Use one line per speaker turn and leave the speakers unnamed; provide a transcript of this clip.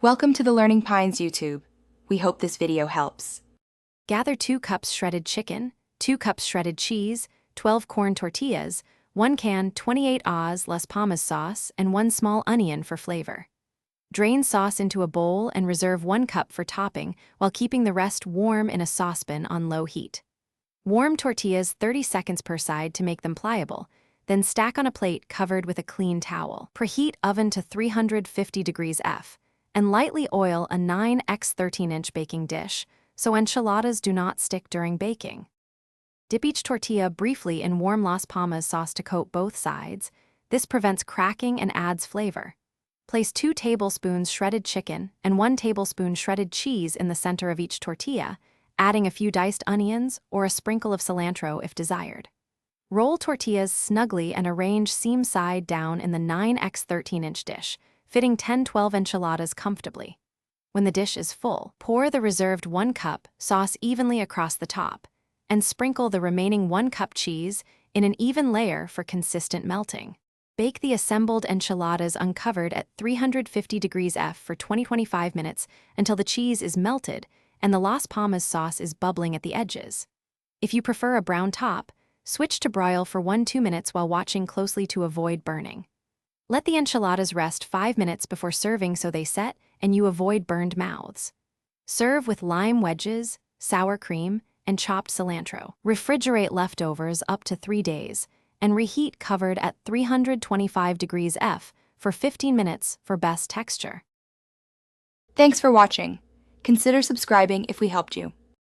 Welcome to the Learning Pines YouTube. We hope this video helps.
Gather 2 cups shredded chicken, 2 cups shredded cheese, 12 corn tortillas, 1 can 28 Oz Las Palmas sauce, and 1 small onion for flavor. Drain sauce into a bowl and reserve 1 cup for topping while keeping the rest warm in a saucepan on low heat. Warm tortillas 30 seconds per side to make them pliable, then stack on a plate covered with a clean towel. Preheat oven to 350 degrees F. And lightly oil a 9x 13-inch baking dish so enchiladas do not stick during baking. Dip each tortilla briefly in warm Las Palmas sauce to coat both sides. This prevents cracking and adds flavor. Place 2 tablespoons shredded chicken and 1 tablespoon shredded cheese in the center of each tortilla, adding a few diced onions or a sprinkle of cilantro if desired. Roll tortillas snugly and arrange seam side down in the 9x 13-inch dish, fitting 10-12 enchiladas comfortably. When the dish is full, pour the reserved 1 cup sauce evenly across the top, and sprinkle the remaining 1 cup cheese in an even layer for consistent melting. Bake the assembled enchiladas uncovered at 350 degrees F for 20-25 minutes until the cheese is melted and the Las Palmas sauce is bubbling at the edges. If you prefer a brown top, switch to broil for 1-2 minutes while watching closely to avoid burning. Let the enchiladas rest 5 minutes before serving so they set and you avoid burned mouths. Serve with lime wedges, sour cream, and chopped cilantro. Refrigerate leftovers up to 3 days and reheat covered at 325 degrees F for 15 minutes for best texture.
Thanks for watching. Consider subscribing if we helped you.